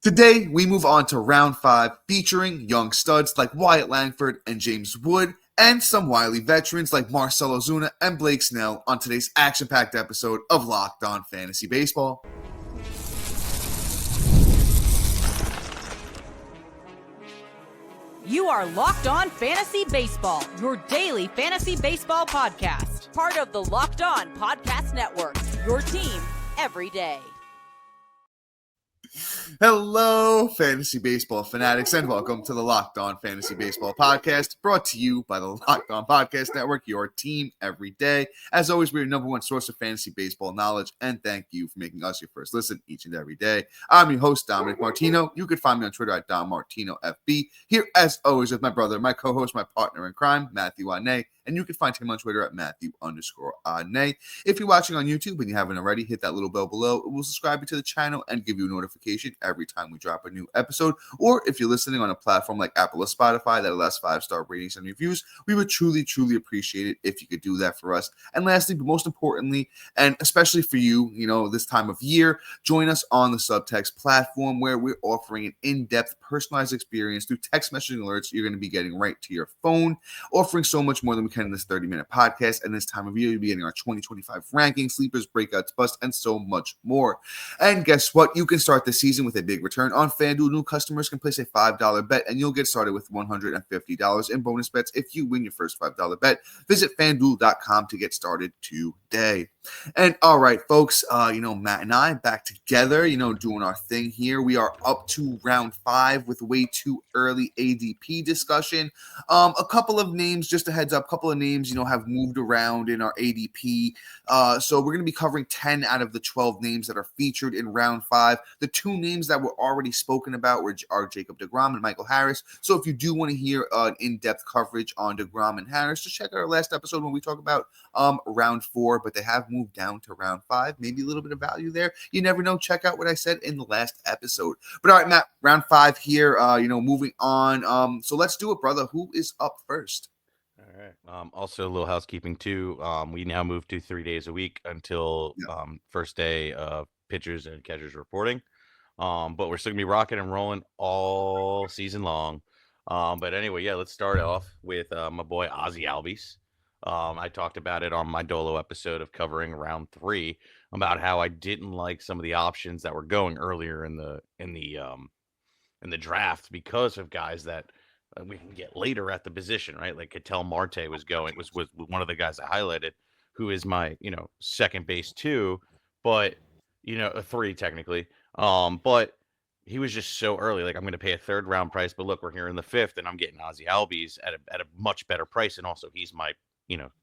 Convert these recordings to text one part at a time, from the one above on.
Today, we move on to round 5, featuring young studs like Wyatt Langford and James Wood, and some wily veterans like Marcelo Ozuna and Blake Snell on today's action-packed episode of Locked On Fantasy Baseball. You are Locked On Fantasy Baseball, your daily fantasy baseball podcast. Part of the Locked On Podcast Network, your team every day. Hello, fantasy baseball fanatics, and welcome to the Locked On Fantasy Baseball podcast, brought to you by the Locked On Podcast Network, your team every day. As always, we're your number one source of fantasy baseball knowledge, and thank you for making us your first listen each and every day. I'm your host, Dominic Martino. You can find me on Twitter at DomMartinoFB. Here, as always, with my brother, my co-host, my partner in crime, Matthew Ane, and you can find him on Twitter at Matthew_Ane. If you're watching on YouTube and you haven't already, hit that little bell below. It will subscribe you to the channel and give you a notification every time we drop a new episode. Or if you're listening on a platform like Apple or Spotify that allows 5-star ratings and reviews, we would truly appreciate it if you could do that for us. And lastly, but most importantly, and especially for you, this time of year, join us on the Subtext platform where we're offering an in-depth personalized experience through text messaging alerts you're going to be getting right to your phone, offering so much more than we can in this 30-minute podcast. And this time of year, you'll be getting our 2025 rankings, sleepers, breakouts, busts, and so much more. And guess what? You can start the season with a big return on FanDuel. New customers can place a $5 bet, and you'll get started with $150 in bonus bets if you win your first $5 bet. Visit FanDuel.com to get started today. And all right, folks, Matt and I back together, doing our thing here. We are up to round 5 with way too early ADP discussion. A couple of names, just a heads up, have moved around in our ADP. So we're going to be covering 10 out of the 12 names that are featured in round 5. The 2 names that were already spoken about are Jacob deGrom and Michael Harris. So if you do want to hear an in-depth coverage on deGrom and Harris, just check out our last episode when we talk about round 4, but they have moved down to round 5. Maybe a little bit of value there. You never know. Check out what I said in the last episode. But all right, Matt, round 5 here, moving on. So let's do it, brother. Who is up first? All right. Also, a little housekeeping too. We now move to 3 days a week until first day of pitchers and catchers reporting. But we're still gonna be rocking and rolling all season long. But anyway, let's start off with my boy Ozzie Albies. I talked about it on my Dolo episode of covering round 3 about how I didn't like some of the options that were going earlier in the draft because of guys that we can get later at the position, right? Like Ketel Marte was one of the guys I highlighted, who is my, second base 2, but, a 3 technically. But he was just so early. Like, I'm going to pay a 3rd round price, but look, we're here in the 5th and I'm getting Ozzie Albies at a much better price. And also he's my,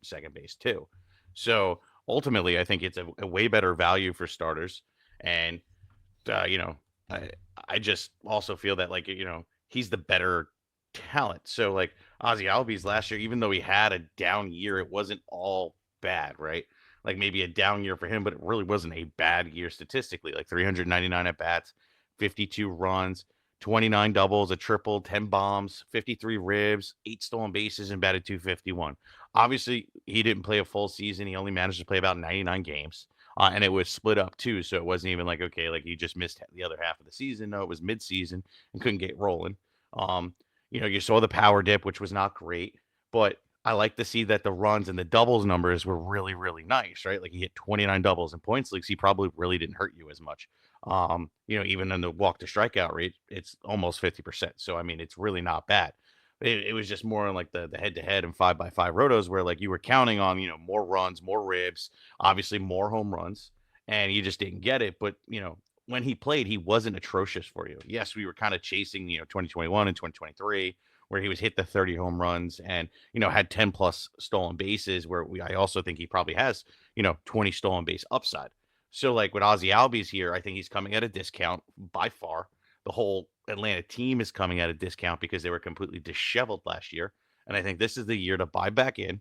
second base 2. So ultimately I think it's a way better value for starters. And, I just also feel that he's the better talent. So like Ozzie Albies last year, even though he had a down year, it wasn't all bad, right? Like maybe a down year for him, but it really wasn't a bad year statistically. Like 399 at bats, 52 runs, 29 doubles, a triple, 10 bombs, 53 ribs, 8 stolen bases, and batted .251. Obviously, he didn't play a full season. He only managed to play about 99 games. And it was split up too. So it wasn't even like, okay, like he just missed the other half of the season. No, it was mid-season and couldn't get rolling. You saw the power dip, which was not great, but I like to see that the runs and the doubles numbers were really, really nice, right? Like he hit 29 doubles in points leagues. He probably really didn't hurt you as much. Even in the walk to strikeout rate, it's almost 50%. So, I mean, it's really not bad. It was just more like the head-to-head and 5x5 rotos where like you were counting on, more runs, more ribs, obviously more home runs, and you just didn't get it. But, when he played, he wasn't atrocious for you. Yes, we were kind of chasing, 2021 and 2023, where he was hit the 30 home runs and, had 10 plus stolen bases where I also think he probably has, 20 stolen base upside. So like with Ozzie Albies here, I think he's coming at a discount by far. The whole Atlanta team is coming at a discount because they were completely disheveled last year. And I think this is the year to buy back in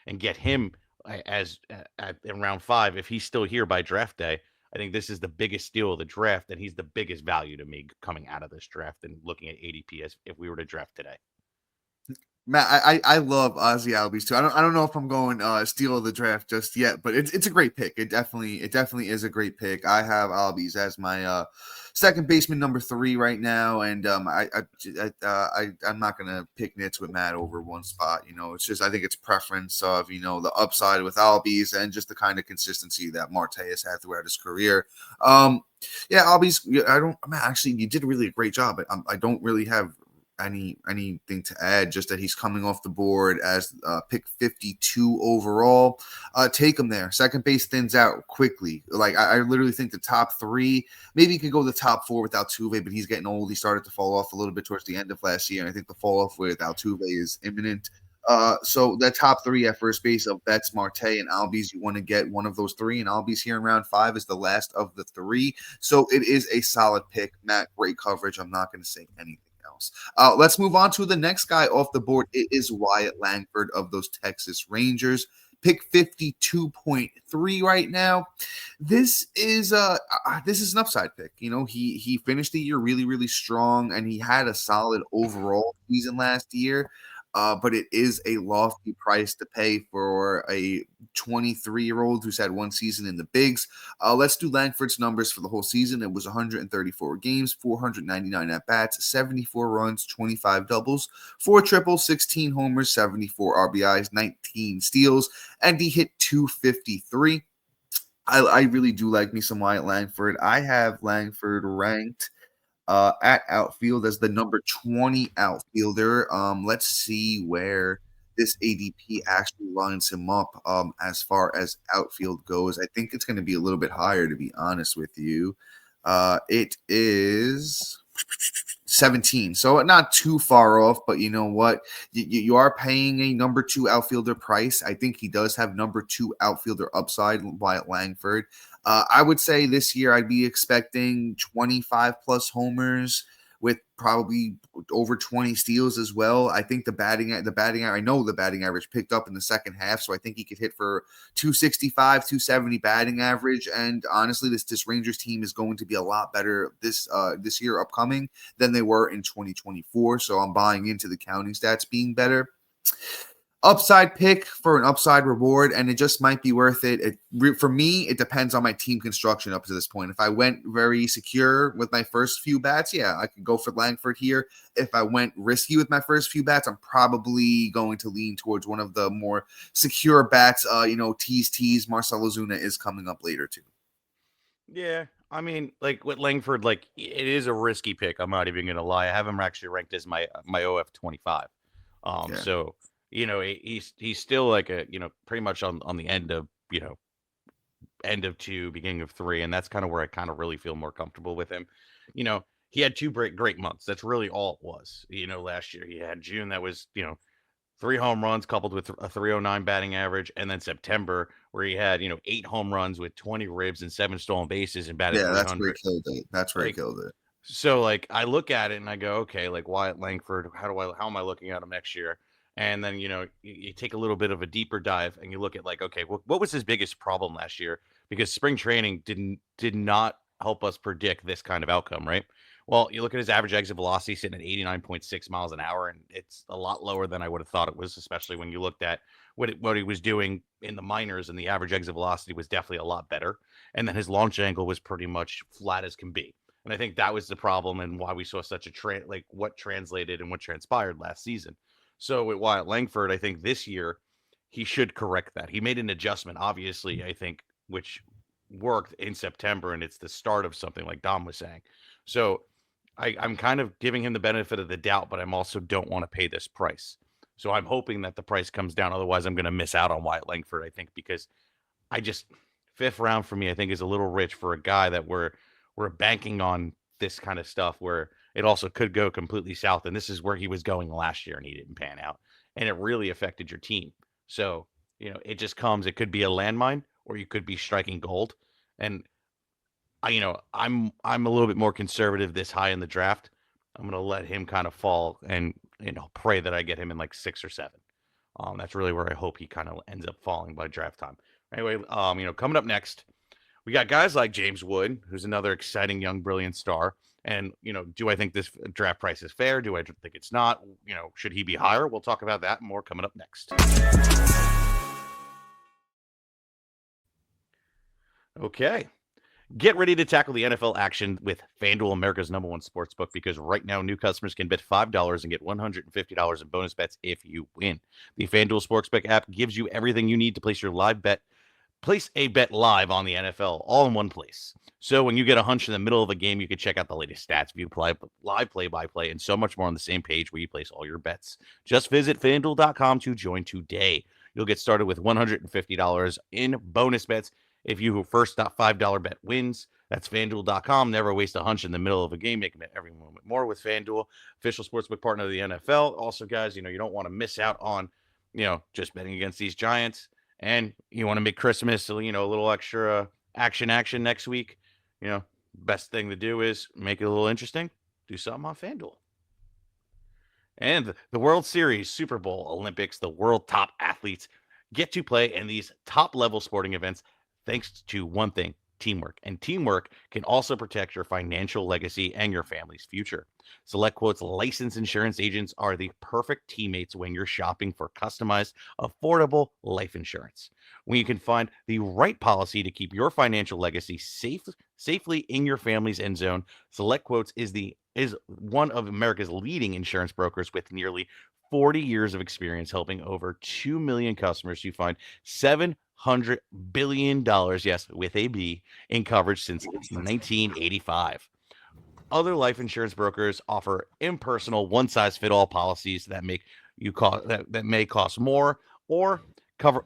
and get him in round 5. If he's still here by draft day, I think this is the biggest steal of the draft, and he's the biggest value to me coming out of this draft and looking at ADP as if we were to draft today. Matt, I love Ozzie Albies too. I don't know if I'm going steal of the draft just yet, but it's a great pick. It definitely is a great pick. I have Albies as my second baseman number 3 right now, and I'm not gonna pick nits with Matt over one spot. It's just I think it's preference of the upside with Albies and just the kind of consistency that Marte has had throughout his career. Yeah, Albies. Actually, you did really a great job. I don't really have anything to add, just that he's coming off the board as pick 52 overall. Take him there. Second base thins out quickly. Like I literally think the top 3, maybe you could go the top 4 without Altuve, but he's getting old. He started to fall off a little bit towards the end of last year, and I think the fall off with Altuve is imminent. So the top 3 at first base of Betts, Marte, and Albies, you want to get one of those 3, and Albies here in round 5 is the last of the 3. So it is a solid pick. Matt, great coverage. I'm not going to say anything else. Let's move on to the next guy off the board. It is Wyatt Langford of those Texas Rangers. Pick 52.3 right now. This is an upside pick. He finished the year really, really strong, and he had a solid overall season last year. But it is a lofty price to pay for a 23-year-old who's had one season in the bigs. Let's do Langford's numbers for the whole season. It was 134 games, 499 at-bats, 74 runs, 25 doubles, 4 triples, 16 homers, 74 RBIs, 19 steals, and he hit 253. I really do like me some Wyatt Langford. I have Langford ranked at outfield as the number 20 outfielder. Let's see where this ADP actually lines him up as far as outfield goes. I think it's going to be a little bit higher, to be honest with you. It is 17, so not too far off, but you know what? You are paying a number 2 outfielder price. I think he does have number 2 outfielder upside, Wyatt Langford. I would say this year I'd be expecting 25 plus homers with probably over 20 steals as well. I think the batting, I know the batting average picked up in the second half, so I think he could hit for 265, 270 batting average. And honestly, this Rangers team is going to be a lot better this year upcoming than they were in 2024. So I'm buying into the counting stats being better. Upside pick for an upside reward, and it just might be worth it. For me, it depends on my team construction up to this point. If I went very secure with my first few bats, yeah, I could go for Langford here. If I went risky with my first few bats, I'm probably going to lean towards one of the more secure bats. Tease, Marcelo Ozuna is coming up later too. Yeah, I mean, like with Langford, like it is a risky pick. I'm not even gonna lie. I have him actually ranked as my OF 25. Yeah. So he's still like pretty much on the end of end of 2, beginning of 3, and that's kind of where I kind of really feel more comfortable with him. He had 2 great months. That's really all it was. Last year he had June that was 3 home runs coupled with a 309 batting average, and then September where he had 8 home runs with 20 ribs and 7 stolen bases and batted 300. That's where he killed it. That's where he killed it. So like I look at it and I go, okay, like Wyatt Langford, how am I looking at him next year? And then you take a little bit of a deeper dive and you look at like, okay, what was his biggest problem last year? Because spring training did not help us predict this kind of outcome, right? Well, you look at his average exit velocity sitting at 89.6 miles an hour, and it's a lot lower than I would have thought it was, especially when you looked at what he was doing in the minors, and the average exit velocity was definitely a lot better. And then his launch angle was pretty much flat as can be. And I think that was the problem and why we saw such a like what translated and what transpired last season. So with Wyatt Langford, I think this year he should correct that. He made an adjustment, obviously, I think, which worked in September, and it's the start of something like Dom was saying. So I'm kind of giving him the benefit of the doubt, but I'm also don't want to pay this price. So I'm hoping that the price comes down. Otherwise, I'm going to miss out on Wyatt Langford, I think, because I just 5th round for me, I think, is a little rich for a guy that we're banking on this kind of stuff where it also could go completely south. And this is where he was going last year and he didn't pan out. And it really affected your team. So, it just comes, it could be a landmine or you could be striking gold. And I'm a little bit more conservative this high in the draft. I'm going to let him kind of fall and, pray that I get him in like 6 or 7. That's really where I hope he kind of ends up falling by draft time. Anyway, coming up next, we got guys like James Wood, who's another exciting young brilliant star. And do I think this draft price is fair? Do I think it's not? Should he be higher? We'll talk about that and more coming up next. Okay. Get ready to tackle the NFL action with FanDuel, America's #1 sportsbook, because right now new customers can bet $5 and get $150 in bonus bets if you win. The FanDuel Sportsbook app gives you everything you need to place a bet live on the NFL, all in one place. So when you get a hunch in the middle of a game, you can check out the latest stats, view live play-by-play, and so much more on the same page where you place all your bets. Just visit FanDuel.com to join today. You'll get started with $150 in bonus bets if your first $5 bet wins. That's FanDuel.com. Never waste a hunch in the middle of a game. Make it every moment more with FanDuel, official sportsbook partner of the NFL. Also, guys, you don't want to miss out on, just betting against these Giants. And you want to make Christmas, a little extra action next week. Best thing to do is make it a little interesting. Do something on FanDuel. And the World Series, Super Bowl, Olympics, the world top athletes get to play in these top-level sporting events thanks to one thing: teamwork. And teamwork can also protect your financial legacy and your family's future. SelectQuote's licensed insurance agents are the perfect teammates when you're shopping for customized, affordable life insurance. When you can find the right policy to keep your financial legacy safely in your family's end zone, SelectQuotes is one of America's leading insurance brokers with nearly 40 years of experience helping over 2 million customers to find $700 billion, yes, with a B, in coverage since 1985. Other life insurance brokers offer impersonal, one-size-fit-all policies that that may cost more or cover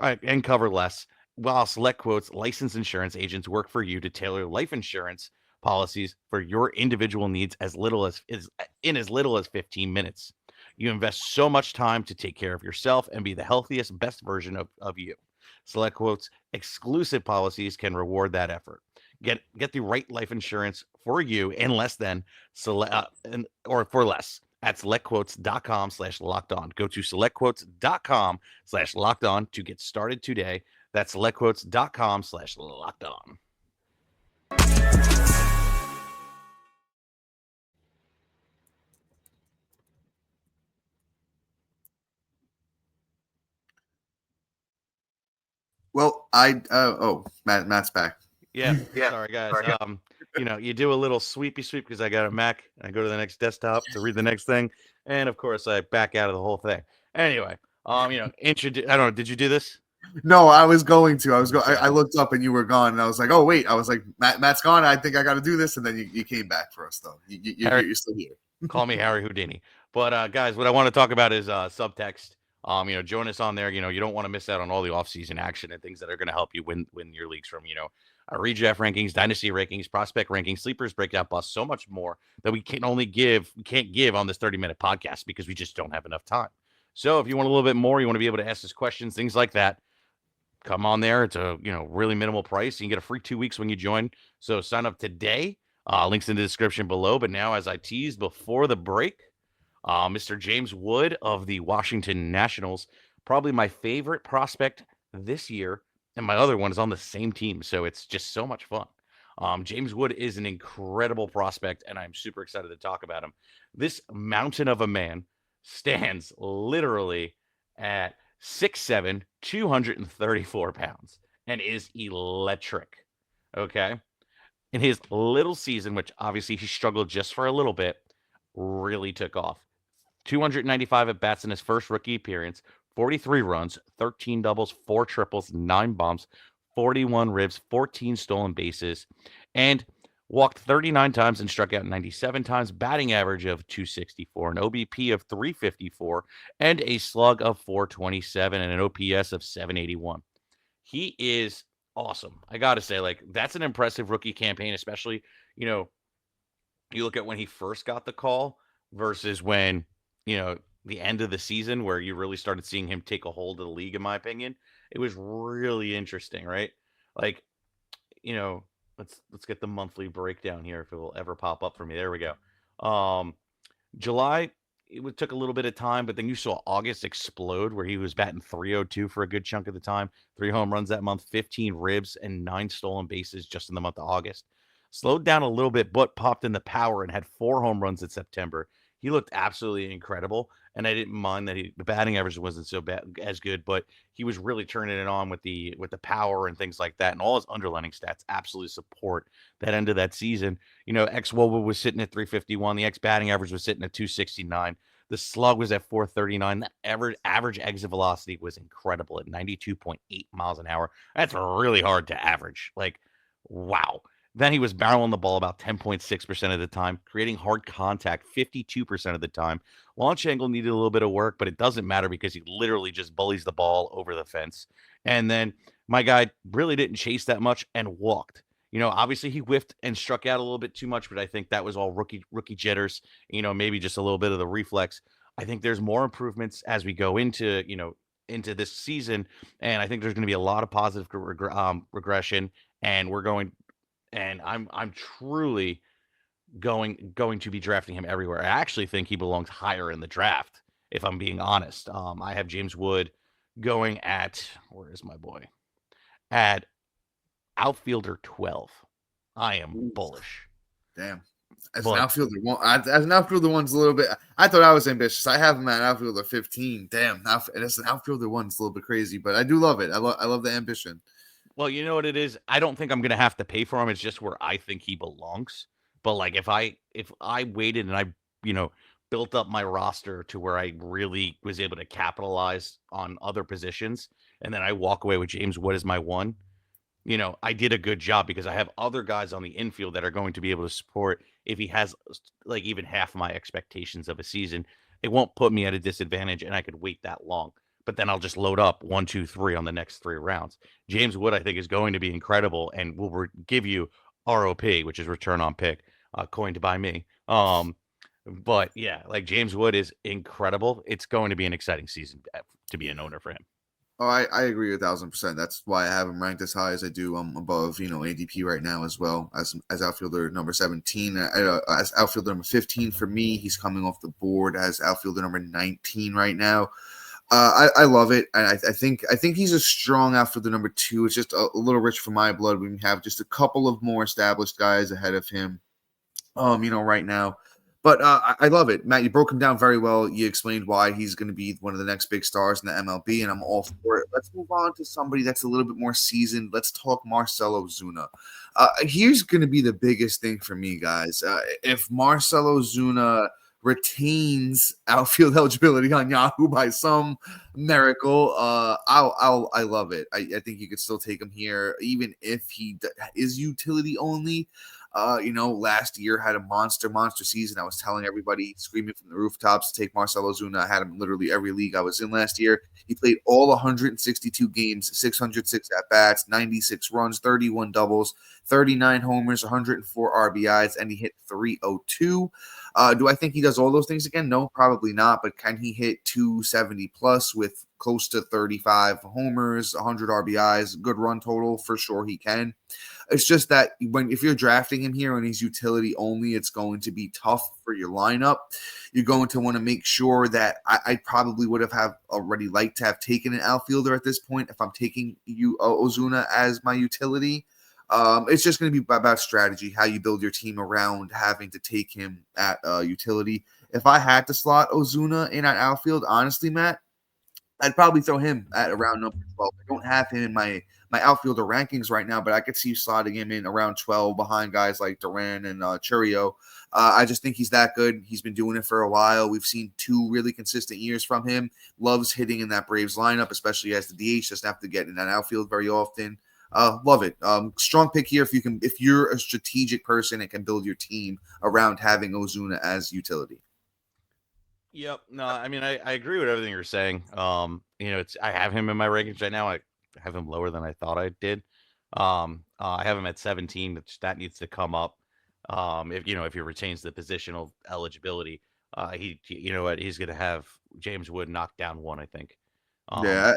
less, while SelectQuote's licensed insurance agents work for you to tailor life insurance policies for your individual needs in as little as 15 minutes. You invest so much time to take care of yourself and be the healthiest, best version of you. SelectQuote's exclusive policies can reward that effort. Get the right life insurance for you in less than or for less at selectquotes.com/lockedon. Go to selectquotes.com/lockedon to get started today. That's selectquotes.com/lockedon. Well, Matt's back. Yeah. Sorry, guys. You do a little sweepy sweep because I got a Mac. I go to the next desktop to read the next thing, and of course I back out of the whole thing. Anyway, I don't know. Did you do this? No, I was going to. I looked up and you were gone, and I was like, oh wait. I was like, Matt's gone. I think I got to do this, and then you came back for us though. You're still here. Call me Harry Houdini. But guys, what I want to talk about is subtext. Join us on there. You don't want to miss out on all the offseason action and things that are going to help you win your leagues from, redraft rankings, dynasty rankings, prospect rankings, sleepers, breakout busts, so much more that we can't give on this 30-minute podcast because we just don't have enough time. So if you want a little bit more, you want to be able to ask us questions, things like that, come on there. It's a really minimal price. You can get a free 2 weeks when you join. So sign up today. Links in the description below. But now, as I teased before the break, Mr. James Wood of the Washington Nationals, probably my favorite prospect this year, and my other one is on the same team, so it's just so much fun. James Wood is an incredible prospect, and I'm super excited to talk about him. This mountain of a man stands literally at 6'7", 234 pounds, and is electric, okay? In his little season, which obviously he struggled just for a little bit, really took off. 295 at-bats in his first rookie appearance, 43 runs, 13 doubles, 4 triples, 9 bombs, 41 ribs, 14 stolen bases, and walked 39 times and struck out 97 times, batting average of 264, an OBP of 354, and a slug of 427, and an OPS of 781. He is awesome. I got to say, that's an impressive rookie campaign, especially, you look at when he first got the call versus when, the end of the season where you really started seeing him take a hold of the league, in my opinion. It was really interesting, right? Let's get the monthly breakdown here if it will ever pop up for me. There we go. July, took a little bit of time, but then you saw August explode where he was batting 302 for a good chunk of the time, 3 home runs that month, 15 ribs, and 9 stolen bases just in the month of August. Slowed down a little bit, but popped in the power and had 4 home runs in September. He looked absolutely incredible, and I didn't mind that the batting average wasn't so bad as good, but he was really turning it on with the power and things like that, and all his underlining stats absolutely support that end of that season. Ex Woba was sitting at 351. The ex batting average was sitting at 269. The slug was at 439. The average exit velocity was incredible at 92.8 miles an hour. That's really hard to average. Like, wow. Then he was barreling the ball about 10.6% of the time, creating hard contact 52% of the time. Launch angle needed a little bit of work, but it doesn't matter because he literally just bullies the ball over the fence. And then my guy really didn't chase that much and walked. Obviously he whiffed and struck out a little bit too much, but I think that was all rookie jitters, maybe just a little bit of the reflex. I think there's more improvements as we go into this season, and I think there's going to be a lot of positive regression, and I'm truly going to be drafting him everywhere. I actually think he belongs higher in the draft, if I'm being honest. I have James Wood going at, where is my boy? At outfielder 12. I am bullish. Damn. As an outfielder, one's a little bit. I thought I was ambitious. I have him at outfielder 15. Damn, as an outfielder one's a little bit crazy, but I do love it. I love the ambition. Well, you know what it is? I don't think I'm gonna have to pay for him. It's just where I think he belongs. But like if I waited and I, built up my roster to where I really was able to capitalize on other positions, and then I walk away with James Wood as my one, I did a good job because I have other guys on the infield that are going to be able to support if he has like even half my expectations of a season. It won't put me at a disadvantage and I could wait that long. But then I'll just load up 1, 2, 3 on the next 3 rounds. James Wood, I think, is going to be incredible and will give you ROP, which is return on pick, coined by me. But yeah, like James Wood is incredible. It's going to be an exciting season to be an owner for him. Oh, I agree 1,000%. That's why I have him ranked as high as I do. I'm above, ADP right now as well as outfielder number 17. As outfielder number 15 for me, he's coming off the board as outfielder number 19 right now. I love it, and I think he's a strong outfielder number 2. It's just a little rich for my blood. We have just a couple of more established guys ahead of him, right now. But I love it. Matt, you broke him down very well. You explained why he's going to be one of the next big stars in the MLB, and I'm all for it. Let's move on to somebody that's a little bit more seasoned. Let's talk Marcelo Ozuna. Here's going to be the biggest thing for me, guys. If Marcelo Ozuna retains outfield eligibility on Yahoo by some miracle, I love it. I think you could still take him here, even if he is utility only. Last year had a monster season. I was telling everybody, screaming from the rooftops, to take Marcelo Ozuna. I had him in literally every league I was in last year. He played all 162 games, 606 at-bats, 96 runs, 31 doubles, 39 homers, 104 RBIs, and he hit 302. Do I think he does all those things again? No, probably not. But can he hit 270 plus with close to 35 homers, 100 RBIs, good run total? For sure he can. It's just that if you're drafting him here and he's utility only, it's going to be tough for your lineup. You're going to want to make sure that I probably would have already liked to have taken an outfielder at this point if I'm taking Ozuna as my utility. It's just going to be about strategy, how you build your team around having to take him at utility. If I had to slot Ozuna in at outfield, honestly, Matt, I'd probably throw him at around number 12. I don't have him in my outfielder rankings right now, but I could see you slotting him in around 12 behind guys like Duran and Churio. I just think he's that good. He's been doing it for a while. We've seen 2 really consistent years from him. Loves hitting in that Braves lineup, especially as the DH. Doesn't have to get in that outfield very often. Love it. Strong pick here if you're a strategic person and can build your team around having Ozuna as utility. Yep. No, I mean, I agree with everything you're saying. I have him in my rankings right now. I have him lower than I thought I did. I have him at 17, which that needs to come up. If he retains the positional eligibility, he's going to have James Wood knocked down 1, I think.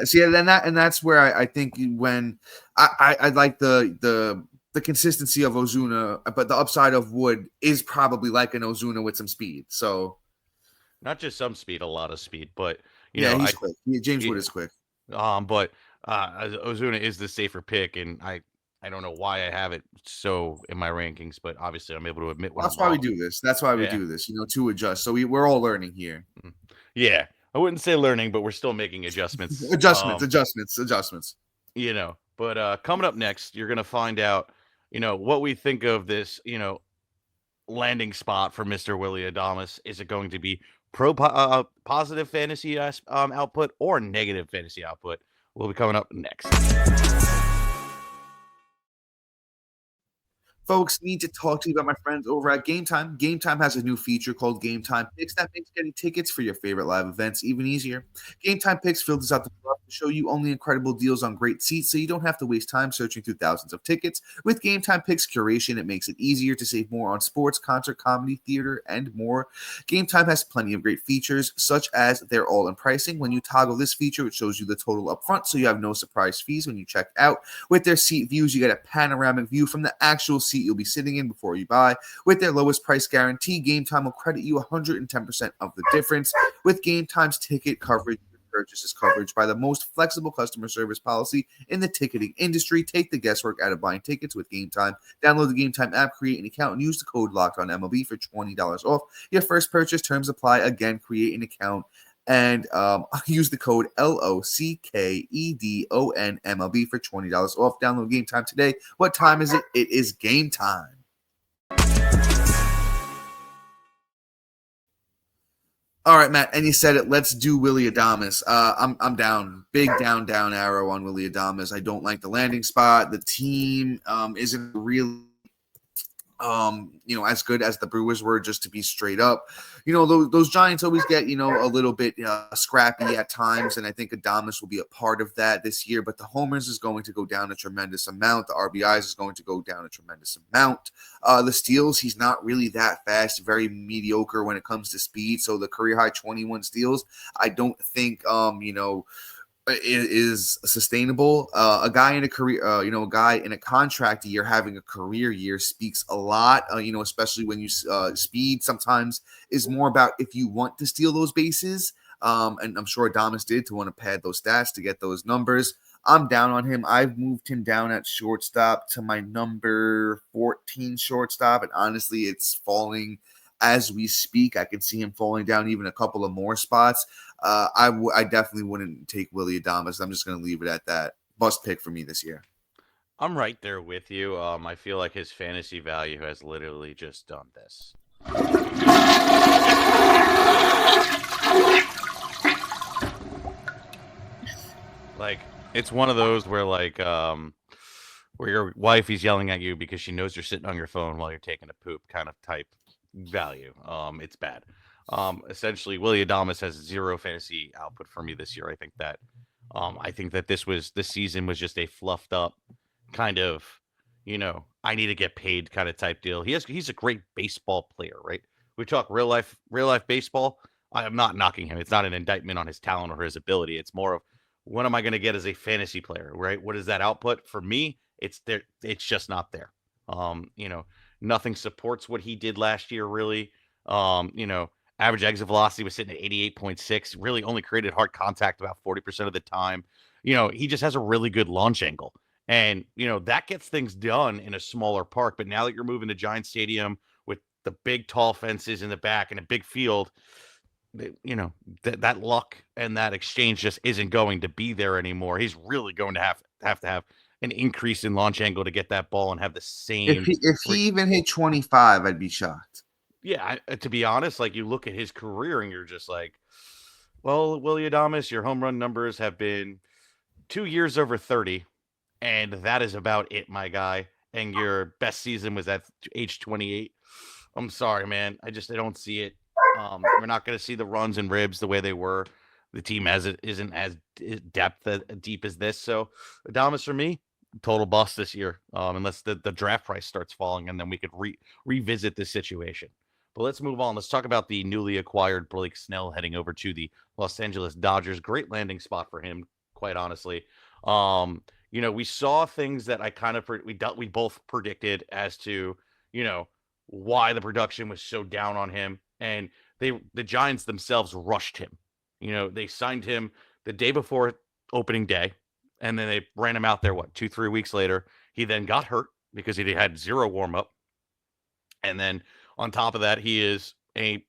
See, and that's where I think when I like the consistency of Ozuna, but the upside of Wood is probably like an Ozuna with some speed. So. Not just some speed, a lot of speed. But Yeah, he's quick. James Wood yeah, is quick. but Ozuna is the safer pick, and I don't know why I have it so in my rankings, but obviously I'm able to admit when I'm That's why we wrong. do this. That's why we Yeah. do this, to adjust. So we're all learning here. Yeah. I wouldn't say learning, but we're still making adjustments. Adjustments. But coming up next, you're gonna find out, what we think of this, landing spot for Mr. Willie Adames. Is it going to be positive fantasy output or negative fantasy output? Will be coming up next. Folks, need to talk to you about my friends over at Game Time. Game Time has a new feature called Game Time Picks that makes getting tickets for your favorite live events even easier. Game Time Picks filters out the fluff to show you only incredible deals on great seats so you don't have to waste time searching through thousands of tickets. With Game Time Picks curation, it makes it easier to save more on sports, concert, comedy, theater, and more. Game Time has plenty of great features, such as their all-in pricing. When you toggle this feature, it shows you the total up front, so you have no surprise fees when you check out. With their seat views, you get a panoramic view from the actual seat you'll be sitting in before you buy. With their lowest price guarantee, Game Time will credit you 110% of the difference. With Game Time's ticket coverage, purchase is coverage by the most flexible customer service policy in the ticketing industry. Take the guesswork out of buying tickets with Game Time. Download the Game Time app, create an account, and use the code LOCKEDONMLB for $20 off your first purchase. Terms apply. Again, create an account and use the code LOCKEDONMLB for $20 off. Download Game Time today. What time is it? It is game time. All right, Matt, and you said it. Let's do Willie Adames. I'm down. Big down arrow on Willie Adames. I don't like the landing spot. The team isn't really as good as the Brewers were, just to be straight up. Those Giants always get, a little bit scrappy at times, and I think Adames will be a part of that this year, but the homers is going to go down a tremendous amount. The RBIs is going to go down a tremendous amount. The steals, he's not really that fast, very mediocre when it comes to speed, so the career high 21 steals, I don't think, is sustainable. A guy in a career, a guy in a contract year having a career year speaks a lot. Especially when you speed sometimes is more about if you want to steal those bases. And I'm sure Adames did to want to pad those stats to get those numbers. I'm down on him. I've moved him down at shortstop to my number 14 shortstop, and honestly, it's falling as we speak. I can see him falling down even a couple of more spots. I definitely wouldn't take Willie Adames. I'm just going to leave it at that. Bust pick for me this year. I'm right there with you. I feel like his fantasy value has literally just done this. Like, it's one of those where where your wife is yelling at you because she knows you're sitting on your phone while you're taking a poop kind of type value. It's bad. Essentially, Willie Adames has zero fantasy output for me this year. I think that this season was just a fluffed up kind of, I need to get paid kind of type deal. He's a great baseball player, right? We talk real life baseball. I am not knocking him. It's not an indictment on his talent or his ability. It's more of, what am I going to get as a fantasy player, right? What is that output for me? It's there. It's just not there. Nothing supports what he did last year, really. Average exit velocity was sitting at 88.6, really only created hard contact about 40% of the time. He just has a really good launch angle. And, that gets things done in a smaller park. But now that you're moving to Giant Stadium with the big, tall fences in the back and a big field, that luck and that exchange just isn't going to be there anymore. He's really going to have an increase in launch angle to get that ball and have the same. If he even hit 25, I'd be shocked. Yeah, to be honest, like, you look at his career and you're just like, well, Willie Adames, your home run numbers have been 2 years over 30, and that is about it, my guy. And your best season was at age 28. I'm sorry, man. I don't see it. We're not going to see the runs and ribs the way they were. The team isn't as deep as this. So Adames for me, total bust this year, unless the draft price starts falling, and then we could revisit this situation. But let's move on. Let's talk about the newly acquired Blake Snell heading over to the Los Angeles Dodgers. Great landing spot for him, quite honestly. We saw things that I kind of we both predicted as to, why the production was so down on him. And the Giants themselves rushed him. They signed him the day before opening day, and then they ran him out there, 2-3 weeks later. He then got hurt because he had zero warm-up. And then on top of that, he is a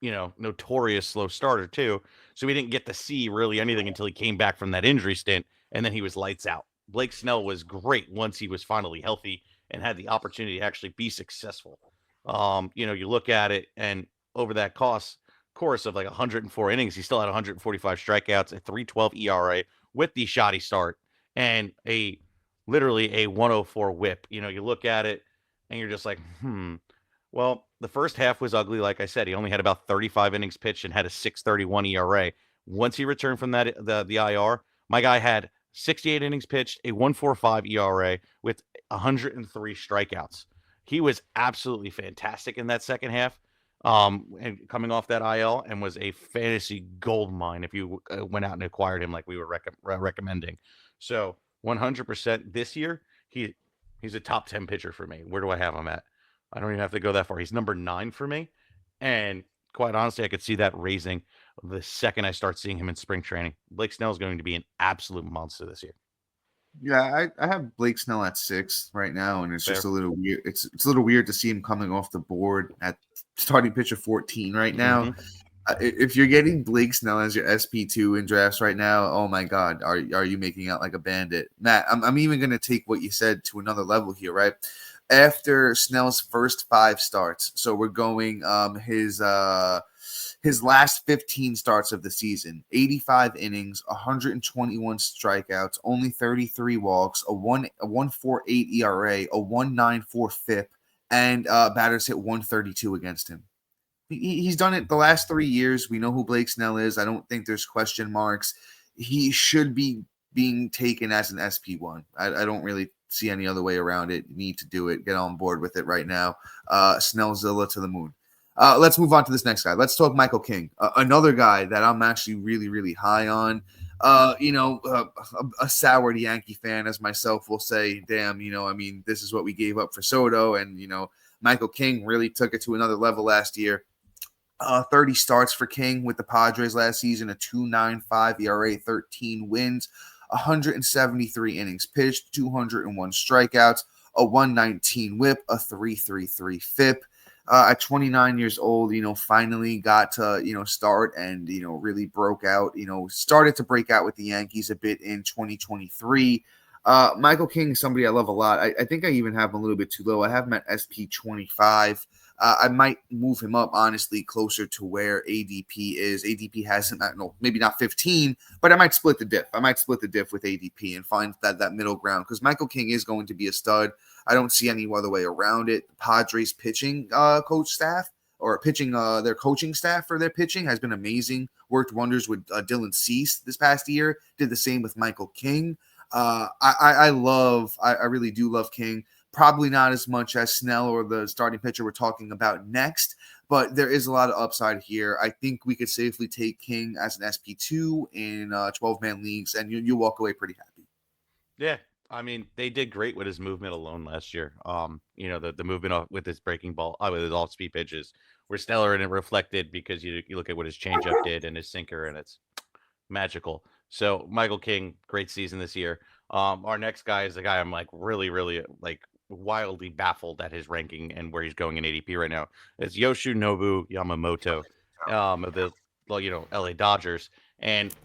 notorious slow starter too. So we didn't get to see really anything until he came back from that injury stint, and then he was lights out. Blake Snell was great once he was finally healthy and had the opportunity to actually be successful. You look at it, and over that course of like 104 innings, he still had 145 strikeouts, a 3.12 ERA with the shoddy start, and literally a 104 whip. You look at it and you're just like, Well, the first half was ugly. Like I said, he only had about 35 innings pitched and had a 6.31 ERA. Once he returned from the IR, my guy had 68 innings pitched, a 1.45 ERA with 103 strikeouts. He was absolutely fantastic in that second half, and coming off that IL, and was a fantasy gold mine if you went out and acquired him like we were recommending. So 100% this year, he's a top 10 pitcher for me. Where do I have him at? I don't even have to go that far. He's number 9 for me. And quite honestly, I could see that raising the second I start seeing him in spring training. Blake Snell is going to be an absolute monster this year. Yeah, I have Blake Snell at 6 right now, and it's just a little weird. It's a little weird to see him coming off the board at starting pitcher 14 right now. Mm-hmm. If you're getting Blake Snell as your SP2 in drafts right now, oh my God, are you making out like a bandit, Matt? I'm even going to take what you said to another level here, right? After Snell's first 5 starts, so we're going his last 15 starts of the season, 85 innings, 121 strikeouts, only 33 walks, a 1.48 ERA, a 1.94 FIP, and batters hit 132 against him. He's done it the last 3 years. We know who Blake Snell is. I don't think there's question marks. He should be being taken as an SP1. I don't really see any other way around it. You need to do it. Get on board with it right now. Snellzilla to the moon. Let's move on to this next guy. Let's talk Michael King, another guy that I'm actually really, really high on. A soured Yankee fan as myself will say, damn, this is what we gave up for Soto. And, Michael King really took it to another level last year. 30 starts for King with the Padres last season, a 2.95 ERA, 13 wins, 173 innings pitched, 201 strikeouts, a 119 whip, a 3.33 FIP. At 29 years old, finally got to, start and, really broke out, started to break out with the Yankees a bit in 2023. Michael King is somebody I love a lot. I think I even have him a little bit too low. I have him at SP 25. I might move him up, honestly, closer to where ADP is. ADP has him at, maybe not 15, but I might split the diff. I might split the diff with ADP and find that middle ground, because Michael King is going to be a stud. I don't see any other way around it. The Padres pitching coach staff, or their coaching staff for their pitching, has been amazing. Worked wonders with Dylan Cease this past year. Did the same with Michael King. I really do love King. Probably not as much as Snell or the starting pitcher we're talking about next, but there is a lot of upside here. I think we could safely take King as an SP2 in 12-man leagues, and you'll walk away pretty happy. Yeah. I mean, they did great with his movement alone last year. The movement with his breaking ball, with his off-speed pitches were stellar, and it reflected because you look at what his changeup did and his sinker, and it's magical. So Michael King, great season this year. Our next guy is the guy I'm like really, really like wildly baffled at his ranking and where he's going in ADP right now. It's Yoshinobu Yamamoto of the LA Dodgers, and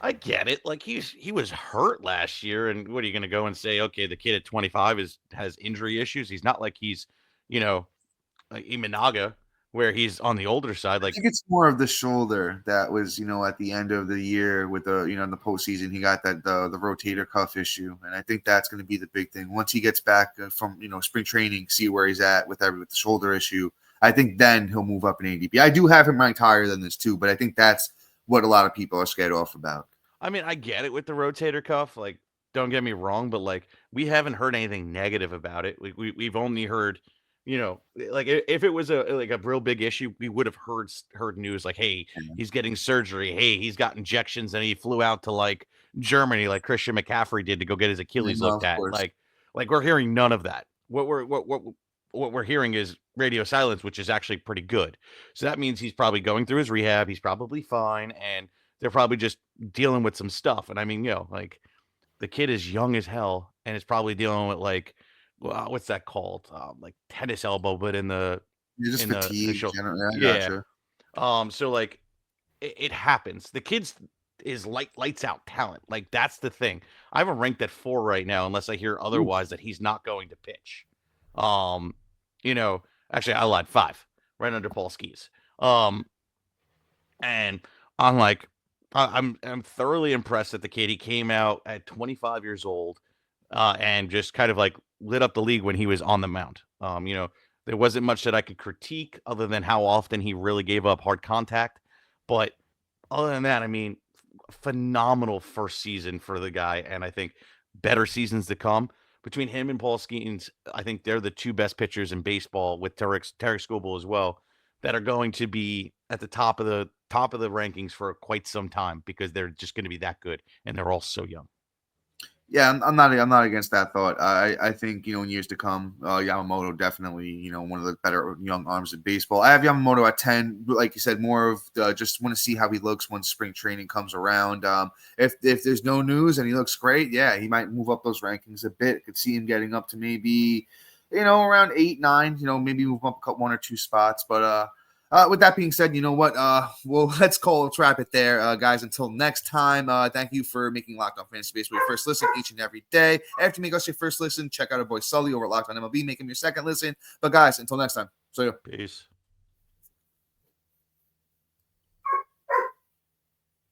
I get it. Like he was hurt last year, and what are you going to go and say? Okay, the kid at 25 has injury issues. He's not like he's, like Imanaga, where he's on the older side. Like, I think it's more of the shoulder that was, at the end of the year with the, in the postseason, he got that the rotator cuff issue, and I think that's going to be the big thing. Once he gets back from spring training, see where he's at with the shoulder issue. I think then he'll move up in ADP. I do have him ranked higher than this too, but I think that's what a lot of people are scared off about. I mean, I get it with the rotator cuff. Like, don't get me wrong, but like we haven't heard anything negative about it. We've only heard, like if it was a real big issue, we would have heard news like, hey, he's getting surgery. Hey, he's got injections, and he flew out to like Germany, like Christian McCaffrey did, to go get his Achilles looked at. Like we're hearing none of that. What what we're hearing is radio silence, which is actually pretty good. So that means he's probably going through his rehab. He's probably fine, and they're probably just dealing with some stuff. And I mean, like the kid is young as hell, and is probably dealing with like, what's that called? Like tennis elbow, but You're just in the fatigued. shoulder. I Yeah. gotcha. So like it happens. The kid's is lights out talent. Like that's the thing. I have him ranked at 4 right now, unless I hear otherwise that he's not going to pitch. Um, actually I lied, 5, right under Paul Skis. And I'm like, I'm thoroughly impressed that the kid, he came out at 25 years old, and just kind of like lit up the league when he was on the mound. There wasn't much that I could critique other than how often he really gave up hard contact. But other than that, I mean, phenomenal first season for the guy, and I think better seasons to come. Between him and Paul Skeens, I think they're the 2 best pitchers in baseball, with Tarek Skubal as well, that are going to be at the top of the rankings for quite some time, because they're just going to be that good, and they're all so young. Yeah, I'm not against that thought. I think, in years to come, Yamamoto definitely, one of the better young arms in baseball. I have Yamamoto at 10, like you said, more of just want to see how he looks once spring training comes around. If there's no news and he looks great, yeah, he might move up those rankings a bit. Could see him getting up to maybe, around 8, 9. Maybe move up 1 or 2 spots, but. With that being said, you know what? Let's wrap it there, guys. Until next time, thank you for making Locked On Fantasy Baseball your first listen each and every day. After you make us your first listen, check out our boy Sully over at Locked On MLB. Make him your second listen. But guys, until next time, see you. Peace.